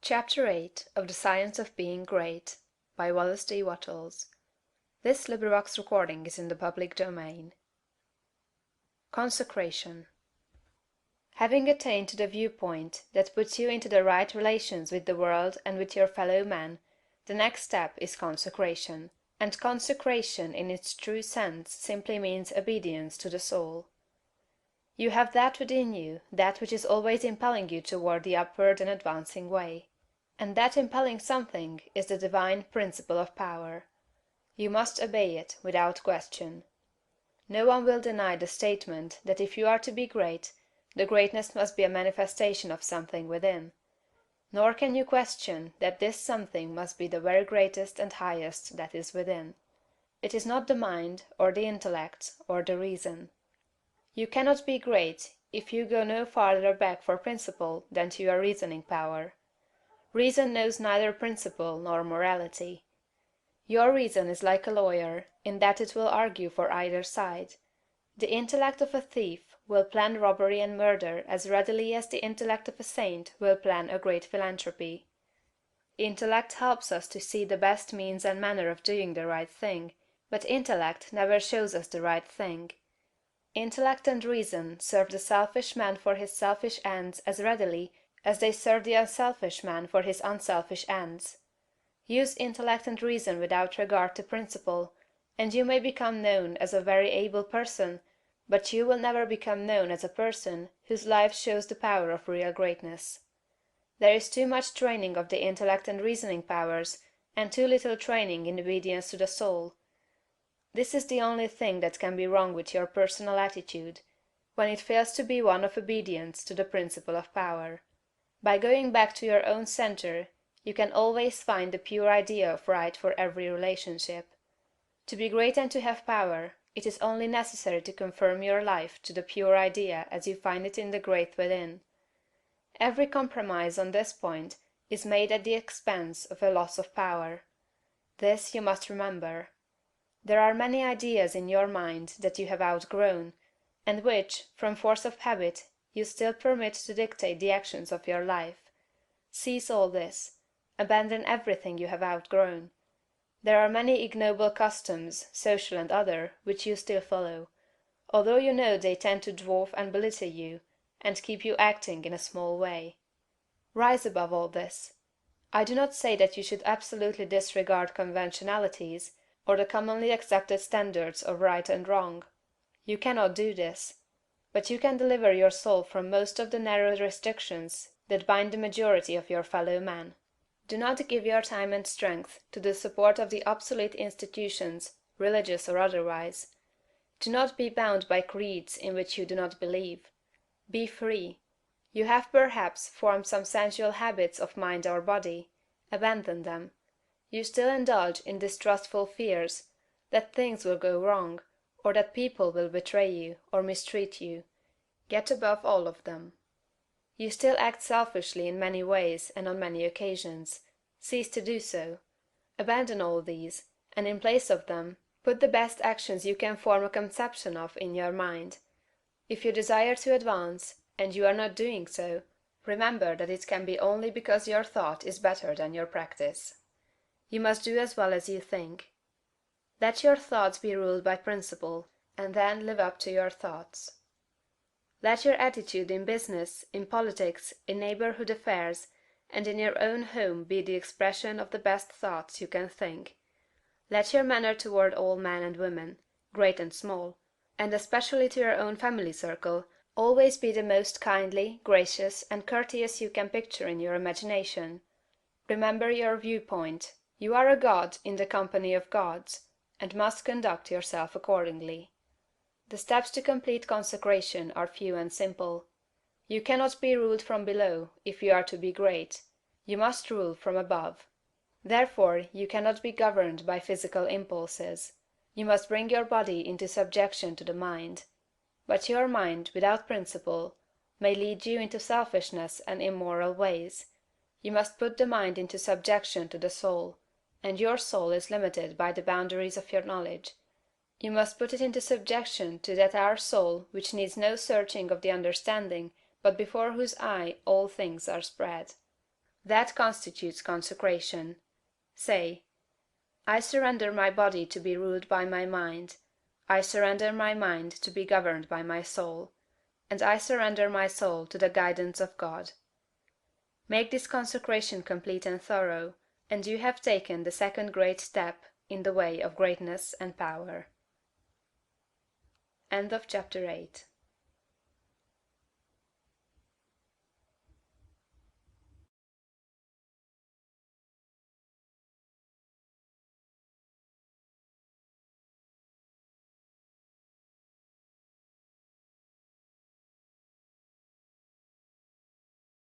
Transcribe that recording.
Chapter 8 of the Science of Being Great by Wallace D. Wattles. This recording is in the public domain. Consecration. Having attained to the viewpoint that puts you into the right relations with the world and with your fellow men, the next step is consecration. And consecration in its true sense simply means obedience to the soul. You have that within you, that which is always impelling you toward the upward and advancing way. And that impelling something is the divine principle of power. You must obey it without question. No one will deny the statement that if you are to be great, the greatness must be a manifestation of something within. Nor can you question that this something must be the very greatest and highest that is within. It is not the mind, or the intellect, or the reason. You cannot be great if you go no farther back for principle than to your reasoning power. Reason knows neither principle nor morality. Your reason is like a lawyer, in that it will argue for either side. The intellect of a thief will plan robbery and murder as readily as the intellect of a saint will plan a great philanthropy. Intellect helps us to see the best means and manner of doing the right thing, but intellect never shows us the right thing. Intellect and reason serve the selfish man for his selfish ends as readily as they serve the unselfish man for his unselfish ends. Use intellect and reason without regard to principle, and you may become known as a very able person, but you will never become known as a person whose life shows the power of real greatness. There is too much training of the intellect and reasoning powers, and too little training in obedience to the soul. This is the only thing that can be wrong with your personal attitude, when it fails to be one of obedience to the principle of power. By going back to your own center, you can always find the pure idea of right for every relationship. To be great and to have power, it is only necessary to conform your life to the pure idea as you find it in the great within. Every compromise on this point is made at the expense of a loss of power. This you must remember. There are many ideas in your mind that you have outgrown, and which, from force of habit, you still permit to dictate the actions of your life. Cease all this. Abandon everything you have outgrown. There are many ignoble customs, social and other, which you still follow, although you know they tend to dwarf and belittle you, and keep you acting in a small way. Rise above all this. I do not say that you should absolutely disregard conventionalities, or the commonly accepted standards of right and wrong. You cannot do this. But you can deliver your soul from most of the narrow restrictions that bind the majority of your fellow men. Do not give your time and strength to the support of the obsolete institutions, religious or otherwise. Do not be bound by creeds in which you do not believe. Be free. You have perhaps formed some sensual habits of mind or body. Abandon them. You still indulge in distrustful fears that things will go wrong, or that people will betray you, or mistreat you. Get above all of them. You still act selfishly in many ways and on many occasions. Cease to do so. Abandon all these, and in place of them, put the best actions you can form a conception of in your mind. If you desire to advance, and you are not doing so, remember that it can be only because your thought is better than your practice. You must do as well as you think. Let your thoughts be ruled by principle, and then live up to your thoughts. Let your attitude in business, in politics, in neighborhood affairs, and in your own home be the expression of the best thoughts you can think. Let your manner toward all men and women, great and small, and especially to your own family circle, always be the most kindly, gracious, and courteous you can picture in your imagination. Remember your viewpoint. You are a god in the company of gods, and must conduct yourself accordingly. The steps to complete consecration are few and simple. You cannot be ruled from below if you are to be great. You must rule from above. Therefore you cannot be governed by physical impulses. You must bring your body into subjection to the mind. But your mind, without principle, may lead you into selfishness and immoral ways. You must put the mind into subjection to the soul, and your soul is limited by the boundaries of your knowledge. You must put it into subjection to that our soul which needs no searching of the understanding, but before whose eye all things are spread. That constitutes consecration. Say: I surrender my body to be ruled by my mind, I surrender my mind to be governed by my soul, and I surrender my soul to the guidance of God. Make this consecration complete and thorough, and you have taken the second great step in the way of greatness and power. CHAPTER IX.